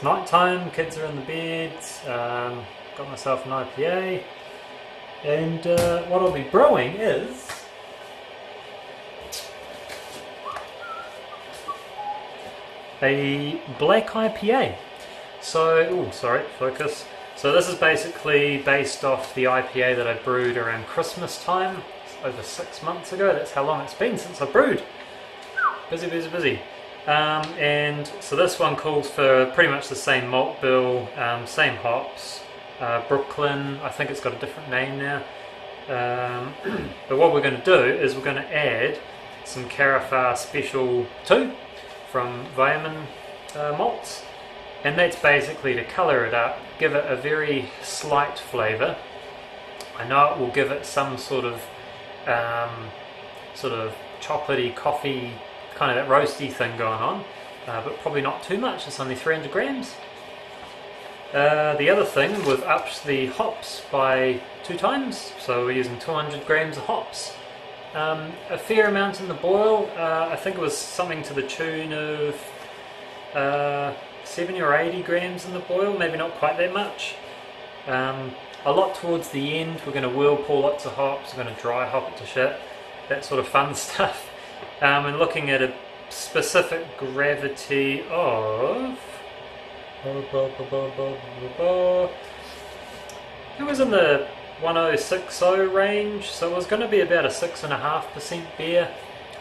It's night time, kids are in the beds, got myself an IPA, and what I'll be brewing is a black IPA. So, oh sorry, focus. So this is basically based off the IPA that I brewed around Christmas time, over 6 months ago. That's how long it's been since I brewed. Busy, busy, busy. And so this one calls for pretty much the same malt bill, same hops, Brooklyn. I think it's got a different name now. But what we're going to do is we're going to add some Carafar Special 2 from Vitamin malts, and that's basically to colour it up, give it a very slight flavour. I know it will give it some sort of chocolatey, coffee, kind of that roasty thing going on, but probably not too much. It's only 300 grams. The other thing, we've upped the hops by 2 times, so we're using 200 grams of hops. A fair amount in the boil. I think it was something to the tune of 70 or 80 grams in the boil, maybe not quite that much. A lot towards the end. We're going to whirlpool lots of hops, we're going to dry hop it to shit, that sort of fun stuff. And looking at a specific gravity of, it was in the 1060 range, so it was going to be about a 6.5% beer,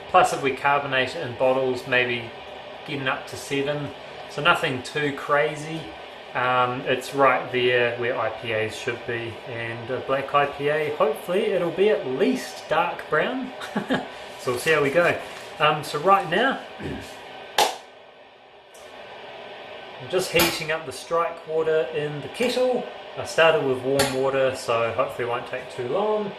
plus if we carbonate it in bottles, maybe getting up to 7, so nothing too crazy. It's right there where IPAs should be, and a black IPA, hopefully it'll be at least dark brown. So we'll see how we go. So right now, I'm just heating up the strike water in the kettle. I started with warm water, so hopefully it won't take too long.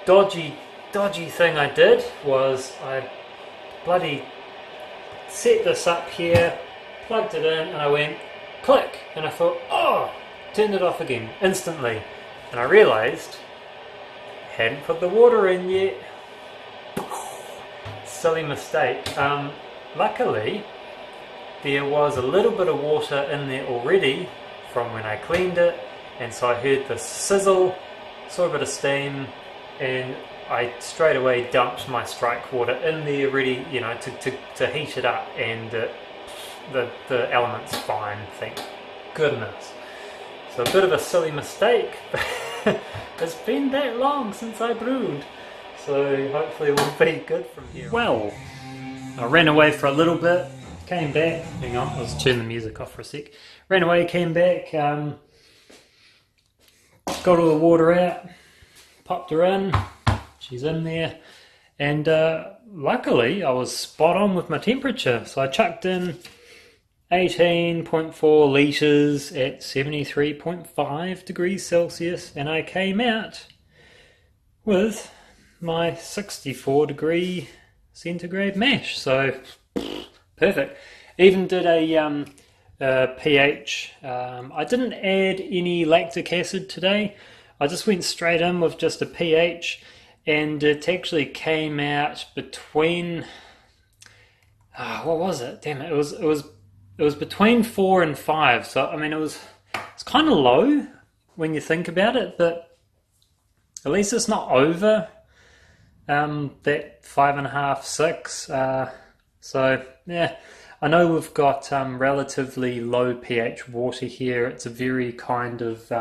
Dodgy thing I did was I bloody set this up here, plugged it in, and I went click, and I thought, oh, turned it off again instantly, and I realised hadn't put the water in yet. Silly mistake. Luckily there was a little bit of water in there already from when I cleaned it, and so I heard the sizzle, saw a bit of steam, and I straight away dumped my strike water in there ready, you know, to heat it up, and the element's fine, thank goodness. So a bit of a silly mistake. It's been that long since I brewed, so hopefully it will be good from here. Well, I ran away for a little bit, came back. Hang on, let's turn the music off for a sec. Ran away, came back, got all the water out, popped her in, she's in there, and luckily I was spot on with my temperature, so I chucked in 18.4 litres at 73.5 degrees Celsius, and I came out with my 64 degree centigrade mash, so perfect. Even did a pH. I didn't add any lactic acid today. I just went straight in with just a pH, and it actually came out between, what was it? Damn it! It was between 4 and 5. So I mean, it's kind of low when you think about it, but at least it's not over that 5.5, 6. So yeah, I know we've got relatively low pH water here. It's a very kind of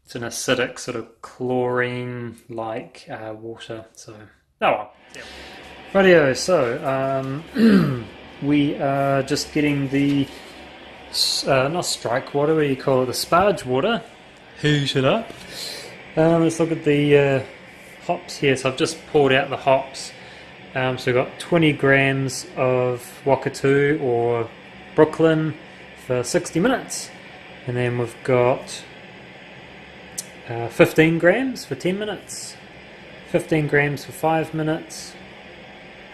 it's an acidic sort of chlorine like water. So oh well. Yeah. Rightio, so we are just getting the not strike water, what do you call it, the sparge water, heat it up. Let's look at the hops here. So I've just poured out the hops. So we've got 20 grams of Wakatu or Brooklyn for 60 minutes, and then we've got 15 grams for 10 minutes, 15 grams for 5 minutes,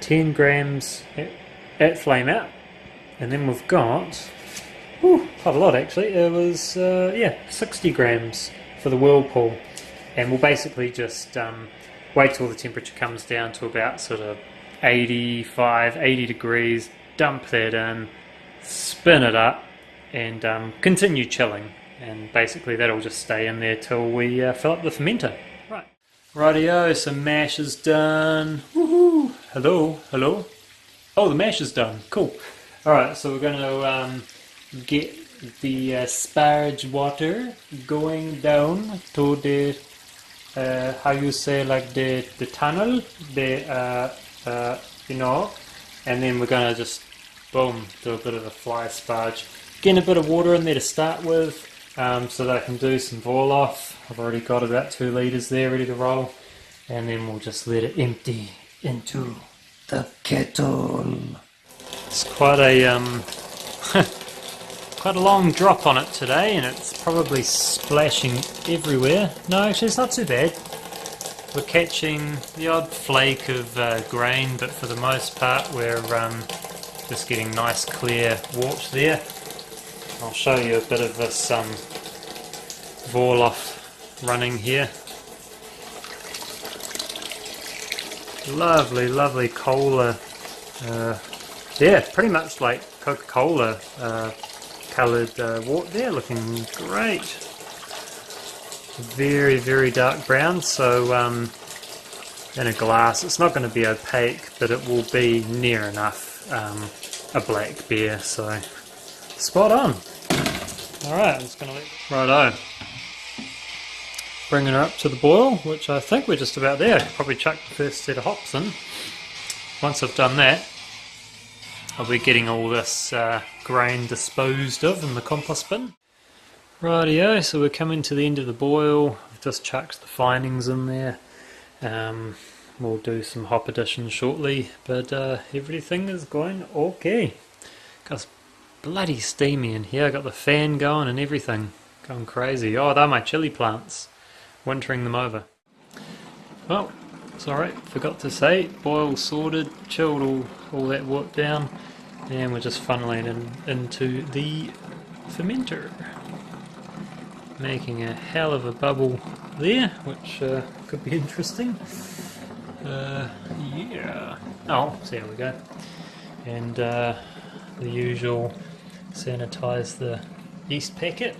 10 grams at flame out, and then we've got quite a lot actually. It was 60 grams for the whirlpool, and we'll basically just wait till the temperature comes down to about sort of 80 degrees, dump that in, spin it up, and continue chilling. And basically that'll just stay in there till we fill up the fermenter. Right. Rightio, so mash is done. Woohoo! Hello, hello. Oh, the mash is done. Cool. Alright, so we're going to get the sparge water going down to the, how you say, like the tunnel, the, you know, and then we're going to just, boom, do a bit of a fly sparge. Getting a bit of water in there to start with, so that I can do some boil off. I've already got about 2 litres there ready to roll, and then we'll just let it empty into the kettle. It's quite a quite a long drop on it today, and it's probably splashing everywhere. No, actually it's not too bad. We're catching the odd flake of grain, but for the most part we're just getting nice clear water there. I'll show you a bit of this Vorloff running here. Lovely, lovely cola. Yeah, pretty much like Coca-Cola coloured water there, looking great. Very, very dark brown, so in a glass it's not going to be opaque, but it will be near enough a black beer, so spot on. Alright, I'm just going to let... Righto. Bringing her up to the boil, which I think we're just about there. Probably chuck the first set of hops in. Once I've done that, I'll be getting all this grain disposed of in the compost bin. Rightio, so we're coming to the end of the boil. I've just chucked the findings in there. We'll do some hop additions shortly, but everything is going okay. Got bloody steamy in here. I got the fan going and everything, going crazy. Oh, they're my chili plants, wintering them over. Well, sorry, forgot to say, boil sorted, chilled all that work down, and we're just funneling into the fermenter, making a hell of a bubble there, which could be interesting. Yeah. Oh, so there we go. And the usual, sanitize the yeast packet.